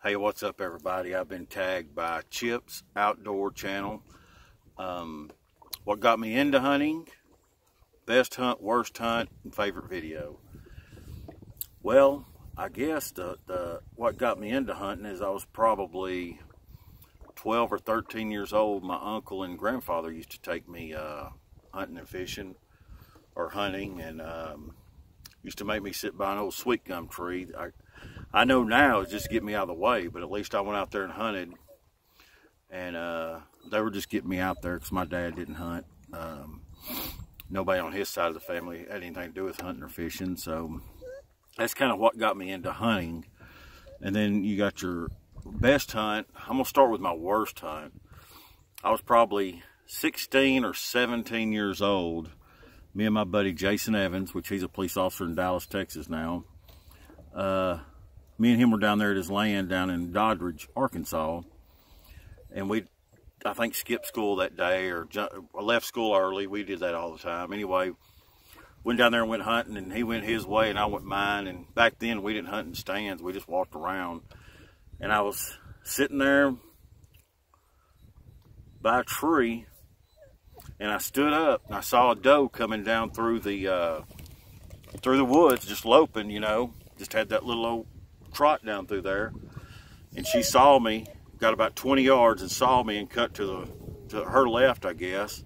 Hey, what's up, everybody? I've been tagged by Chip's Outdoor Channel. What got me into hunting? Best hunt, worst hunt, and favorite video. Well, I guess what got me into hunting is I was probably 12 or 13 years old. My uncle and grandfather used to take me hunting and fishing, or hunting, and used to make me sit by an old sweet gum tree. I know now it's just to get me out of the way, but at least I went out there and hunted, and they were just getting me out there because my dad didn't hunt. Nobody on his side of the family had anything to do with hunting or fishing, so that's kind of what got me into hunting. And then you got your best hunt. I'm gonna start with my worst hunt. I was probably 16 or 17 years old. Me and my buddy Jason Evans, which he's a police officer in Dallas, Texas now. Me and him were down there at his land down in Doddridge, Arkansas, and I think, skipped school that day, or left school early. We did that all the time. Anyway, went down there and went hunting, and he went his way and I went mine. And back then we didn't hunt in stands, we just walked around. And I was sitting there by a tree, and I stood up and I saw a doe coming down through the woods, just loping, you know, just had that little old trot down through there. And she saw me, got about 20 yards and saw me, and cut to her left, I guess.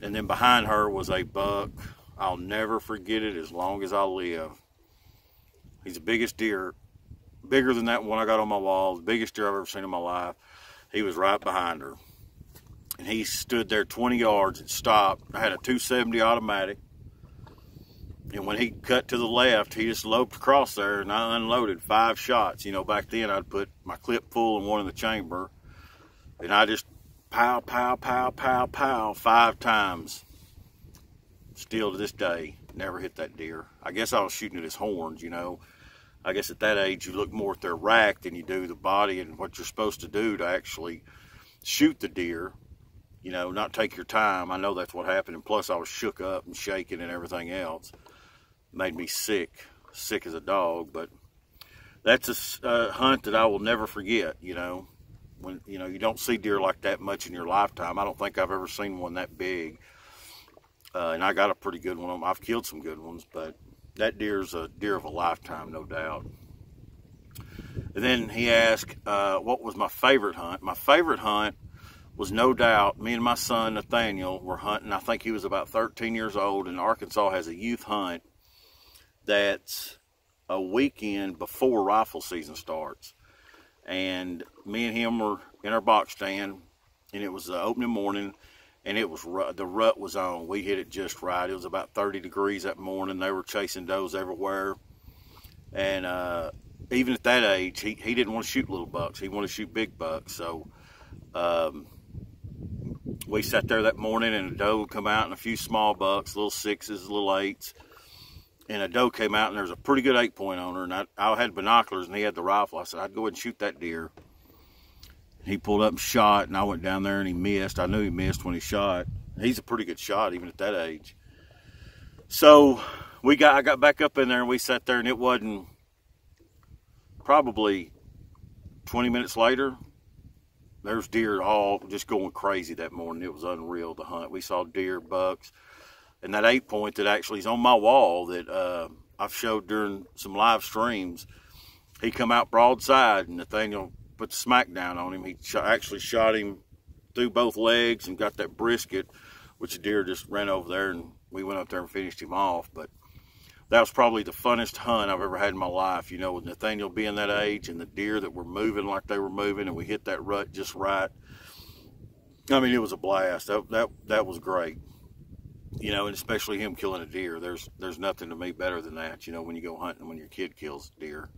And then behind her was a buck. I'll never forget it as long as I live. He's the biggest deer, bigger than that one I got on my wall, the biggest deer I've ever seen in my life. He was right behind her. And he stood there 20 yards and stopped. I had a 270 automatic. And when he cut to the left, he just loped across there, and I unloaded 5 shots. You know, back then I'd put my clip full and one in the chamber. And I just pow, pow, pow, pow, pow 5 times. Still to this day, never hit that deer. I guess I was shooting at his horns, you know. I guess at that age you look more at their rack than you do the body and what you're supposed to do to actually shoot the deer. You know, not take your time. I know that's what happened. And plus I was shook up and shaking and everything else. Made me sick as a dog. But that's a hunt that I will never forget, you know. When, you know, you don't see deer like that much in your lifetime. I don't think I've ever seen one that big. And I got a pretty good one. I've killed some good ones, but that deer's a deer of a lifetime, no doubt. And then he asked, what was my favorite hunt? My favorite hunt was, no doubt, me and my son Nathaniel were hunting. I think he was about 13 years old, and Arkansas has a youth hunt that's a weekend before rifle season starts. And me and him were in our box stand, and it was the opening morning, and it was the rut was on. We hit it just right. It was about 30 degrees that morning. They were chasing does everywhere. And even at that age, he didn't want to shoot little bucks. He wanted to shoot big bucks. So we sat there that morning, and a doe would come out, and a few small bucks, little 6s, little 8s. And a doe came out, and there was a pretty good 8-point on her. And I had binoculars, and he had the rifle. I said, I'd go ahead and shoot that deer. He pulled up and shot, and I went down there and he missed. I knew he missed when he shot. He's a pretty good shot even at that age. So I got back up in there, and we sat there, and it wasn't probably 20 minutes later, there's deer all just going crazy that morning. It was unreal, the hunt. We saw deer, bucks, and that 8-point that actually is on my wall that I've showed during some live streams. He come out broadside, and Nathaniel put the smack down on him. He actually shot him through both legs and got that brisket, which the deer just ran over there, and we went up there and finished him off. But that was probably the funnest hunt I've ever had in my life, you know, with Nathaniel being that age and the deer that were moving like they were moving, and we hit that rut just right. I mean, it was a blast. That was great, you know, and especially him killing a deer. There's nothing to me better than that, you know, when you go hunting, when your kid kills deer.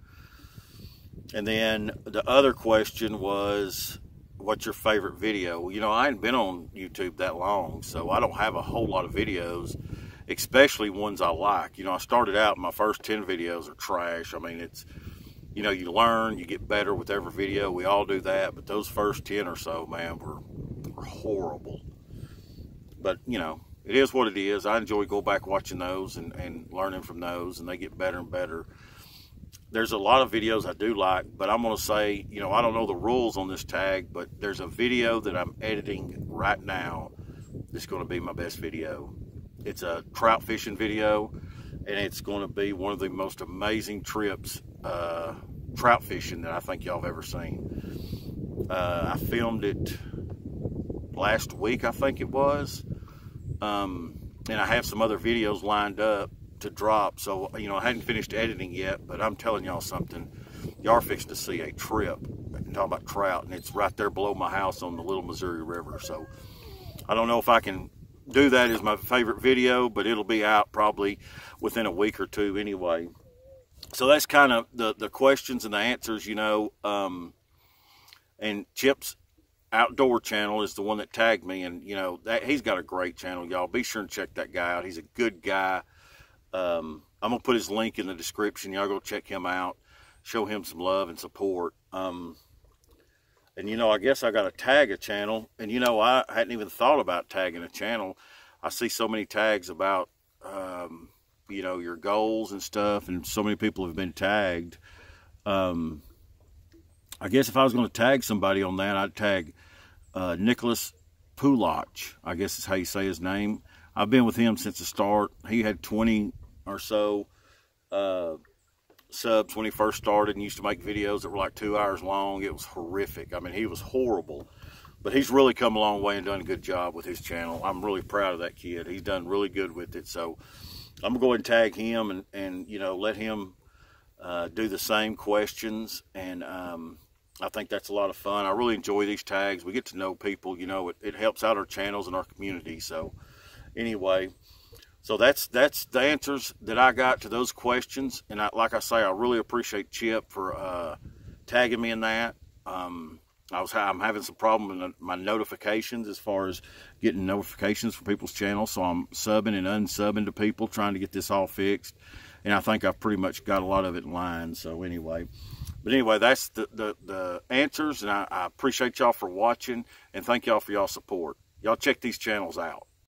And then the other question was, what's your favorite video? You know, I hadn't been on YouTube that long, so I don't have a whole lot of videos, especially ones I like. You know, I started out, my first 10 videos are trash. I mean, it's, you know, you learn, you get better with every video. We all do that, but those first 10 or so, man, were horrible. But, you know, it is what it is. I enjoy going back watching those and learning from those, and they get better and better. there's a lot of videos I do like, but I'm going to say, you know, I don't know the rules on this tag, but there's a video that I'm editing right now that's going to be my best video. It's a trout fishing video, and it's going to be one of the most amazing trips trout fishing that I think y'all have ever seen. I filmed it last week, I think it was, and I have some other videos lined up to drop, so you know I hadn't finished editing yet, but I'm telling y'all something, y'all are fixing to see a trip. I'm talking about trout, and it's right there below my house on the Little Missouri River. So I don't know if I can do that as my favorite video, but it'll be out probably within a week or two anyway. So that's kind of the questions and the answers, you know. And Chip's Outdoor channel is the one that tagged me, and you know that he's got a great channel, y'all. Be sure and check that guy out. He's a good guy. I'm gonna put his link in the description. Y'all go check him out, show him some love and support. And you know, I guess I got to tag a channel, and you know, I hadn't even thought about tagging a channel. I see so many tags about you know, your goals and stuff, and so many people have been tagged. I guess if I was going to tag somebody on that, I'd tag Nicholas POULIOT, I guess is how you say his name. I've been with him since the start. He had 20 or so subs when he first started, and used to make videos that were like 2 hours long. It was horrific. I mean, he was horrible. But he's really come a long way and done a good job with his channel. I'm really proud of that kid. He's done really good with it. So I'm going to go ahead and tag him and you know, let him do the same questions. And I think that's a lot of fun. I really enjoy these tags. We get to know people. You know, it helps out our channels and our community. So anyway, so that's the answers that I got to those questions. And like I say, I really appreciate Chip for tagging me in that. I'm having some problem with my notifications as far as getting notifications from people's channels. So I'm subbing and unsubbing to people, trying to get this all fixed. And I think I've pretty much got a lot of it in line. So anyway, but anyway, that's the answers. And I appreciate y'all for watching, and thank y'all for y'all support. Y'all check these channels out.